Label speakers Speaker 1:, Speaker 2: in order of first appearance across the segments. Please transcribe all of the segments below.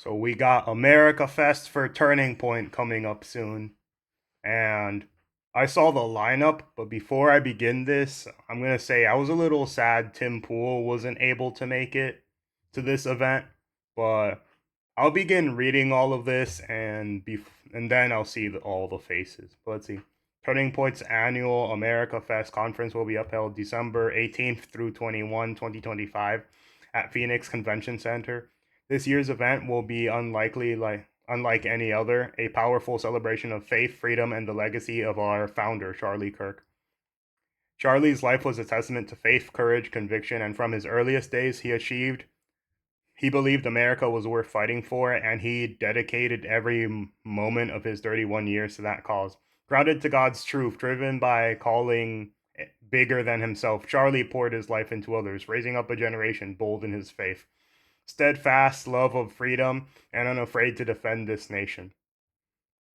Speaker 1: So we got America Fest for Turning Point coming up soon. And I saw the lineup, but before I begin this, I'm going to say I was a little sad Tim Pool wasn't able to make it to this event, but I'll begin reading all of this and then I'll see all the faces. But let's see. Turning Point's annual America Fest conference will be upheld December 18th through 2025 at Phoenix Convention Center. This year's event will be unlike any other, a powerful celebration of faith, freedom, and the legacy of our founder, Charlie Kirk. Charlie's life was a testament to faith, courage, conviction, and from his earliest days, he believed America was worth fighting for, and he dedicated every moment of his 31 years to that cause. Grounded to God's truth, driven by calling bigger than himself, Charlie poured his life into others, raising up a generation bold in his faith, steadfast love of freedom, and unafraid to defend this nation.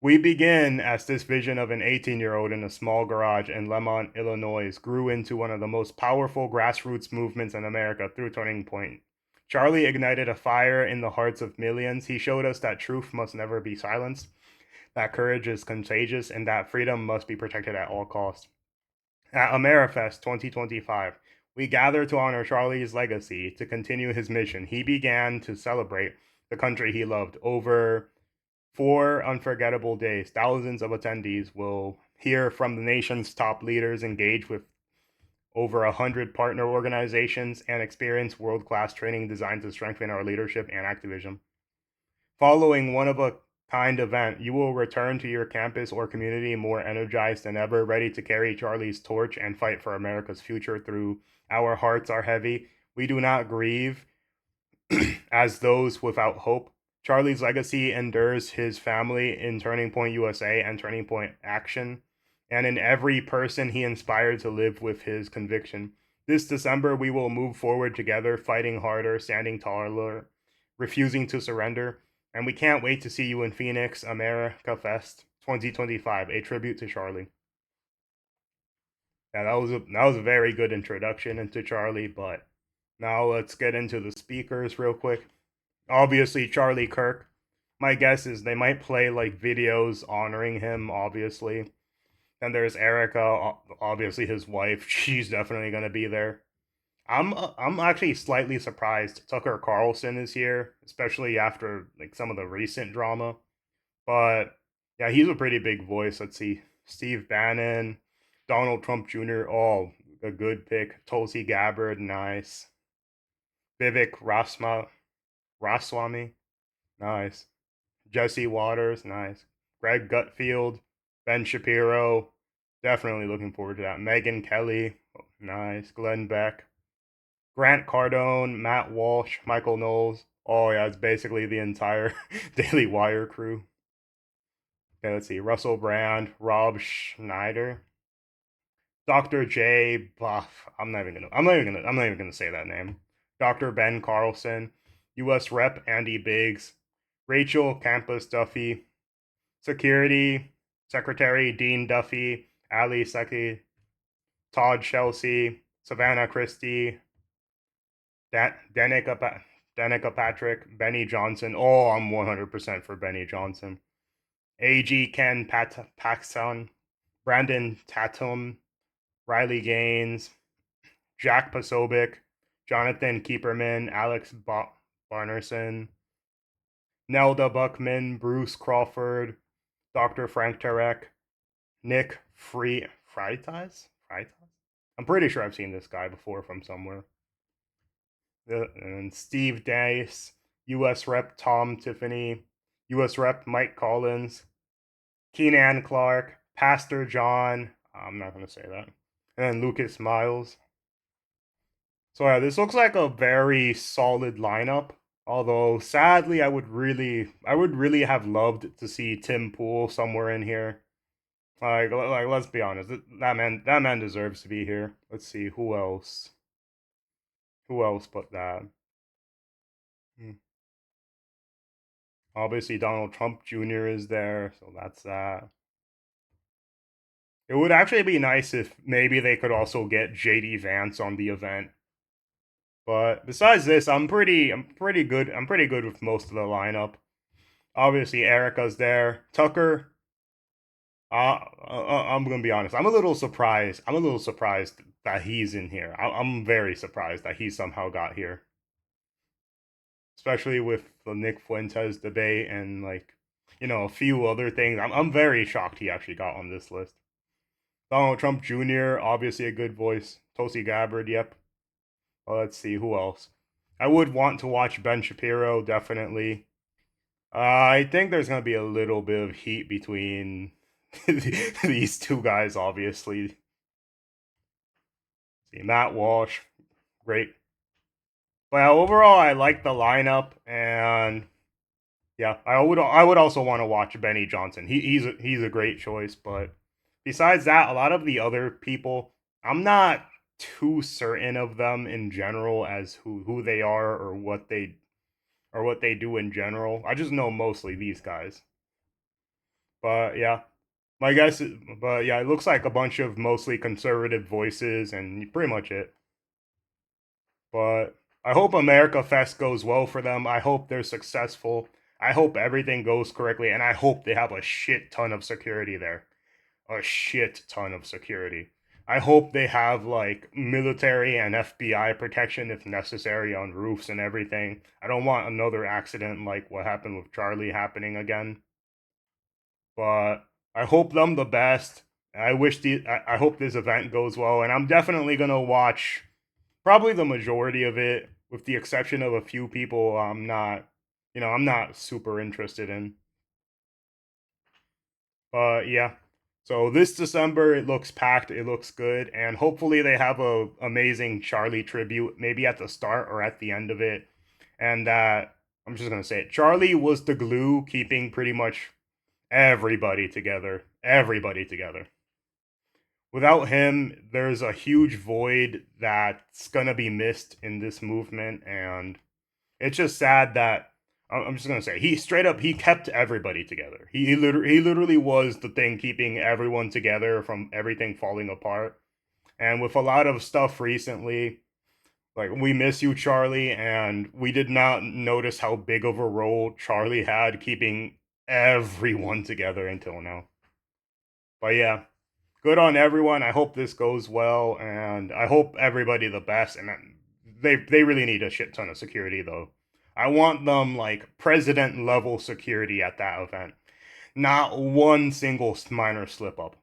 Speaker 1: We begin as this vision of an 18-year-old in a small garage in Lemont, Illinois, grew into one of the most powerful grassroots movements in America through Turning Point. Charlie ignited a fire in the hearts of millions. He showed us that truth must never be silenced, that courage is contagious, and that freedom must be protected at all costs. At AmeriFest 2025, we gather to honor Charlie's legacy, to continue his mission. He began to celebrate the country he loved. Over 4 unforgettable days, thousands of attendees will hear from the nation's top leaders, engage with over 100 partner organizations, and experience world-class training designed to strengthen our leadership and activism. Following one of a kind event, you will return to your campus or community more energized than ever, ready to carry Charlie's torch and fight for America's future through Our Hearts Are Heavy. We do not grieve as those without hope. Charlie's legacy endures his family in Turning Point USA and Turning Point Action, and in every person he inspired to live with his conviction. This December, we will move forward together, fighting harder, standing taller, refusing to surrender. And we can't wait to see you in Phoenix America Fest 2025, a tribute to Charlie. Yeah, that was a very good introduction into Charlie, but now let's get into the speakers real quick. Obviously, Charlie Kirk. My guess is they might play like videos honoring him, obviously. Then there's Erica, obviously his wife. She's definitely going to be there. I'm actually slightly surprised Tucker Carlson is here, especially after like some of the recent drama. But yeah, he's a pretty big voice. Let's see. Steve Bannon, Donald Trump Jr. Oh, a good pick. Tulsi Gabbard, nice. Vivek Raswamy, nice. Jesse Waters, nice. Greg Gutfield, Ben Shapiro, definitely looking forward to that. Megyn Kelly, nice. Glenn Beck, Grant Cardone, Matt Walsh, Michael Knowles. Oh yeah, it's basically the entire Daily Wire crew. Okay, let's see. Russell Brand, Rob Schneider, Dr. J. Buff. I'm not even gonna say that name. Dr. Ben Carlson, U.S. Rep. Andy Biggs, Rachel Campos Duffy, Security Secretary Dean Duffy, Ali Seki, Todd Chelsea, Savannah Christie, Danica Patrick, Benny Johnson. Oh, I'm 100% for Benny Johnson. AG Ken Paxson, Brandon Tatum, Riley Gaines, Jack Posobiec, Jonathan Keeperman, Alex Barnerson, Nelda Buckman, Bruce Crawford, Dr. Frank Turek, Nick Freitas? Freitas? I'm pretty sure I've seen this guy before from somewhere. And Steve Dice, U.S. Rep. Tom Tiffany, U.S. Rep. Mike Collins, Keenan Clark, Pastor John. I'm not going to say that. And then Lucas Miles. So yeah, this looks like a very solid lineup. Although sadly, I would really have loved to see Tim Pool somewhere in here. Let's be honest, that man deserves to be here. Let's see who else. Who else but that? Hmm. Obviously, Donald Trump Jr. is there, so that's that. It would actually be nice if maybe they could also get JD Vance on the event. But besides this, I'm pretty good. I'm pretty good with most of the lineup. Obviously, Erica's there. Tucker. I'm gonna be honest. I'm a little surprised. I'm a little surprised that he's in here. I'm very surprised that he somehow got here, especially with the Nick Fuentes debate and like, a few other things. I'm very shocked he actually got on this list. Donald Trump Jr. obviously a good voice. Tulsi Gabbard, yep. Well, let's see who else. I would want to watch Ben Shapiro definitely. I think there's gonna be a little bit of heat between these two guys, obviously. See, Matt Walsh, great. But overall, I like the lineup, and yeah, I would also want to watch Benny Johnson. He's a great choice, but besides that, a lot of the other people, I'm not too certain of them in general as who they are or what they do in general. I just know mostly these guys. But yeah, my guess is, but yeah, it looks like a bunch of mostly conservative voices and pretty much it. But I hope America Fest goes well for them. I hope they're successful. I hope everything goes correctly, and I hope they have a shit ton of security there. A shit ton of security. I hope they have like military and FBI protection if necessary on roofs and everything. I don't want another accident like what happened with Charlie happening again. But I hope them the best. I hope this event goes well, and I'm definitely gonna watch probably the majority of it, with the exception of a few people I'm not super interested in. But yeah. So this December it looks packed, it looks good, and hopefully they have a amazing Charlie tribute, maybe at the start or at the end of it. And that I'm just gonna say it. Charlie was the glue keeping pretty much everybody together. Everybody together. Without him, there's a huge void that's gonna be missed in this movement, and it's just sad that I'm just gonna say he straight up he kept everybody together. He literally was the thing keeping everyone together from everything falling apart. And with a lot of stuff recently, like we miss you, Charlie, and we did not notice how big of a role Charlie had keeping everyone together until now. But yeah, good on everyone. I hope this goes well, and I hope everybody the best. And they really need a shit ton of security though. I want them like president level security at that event. Not one single minor slip up.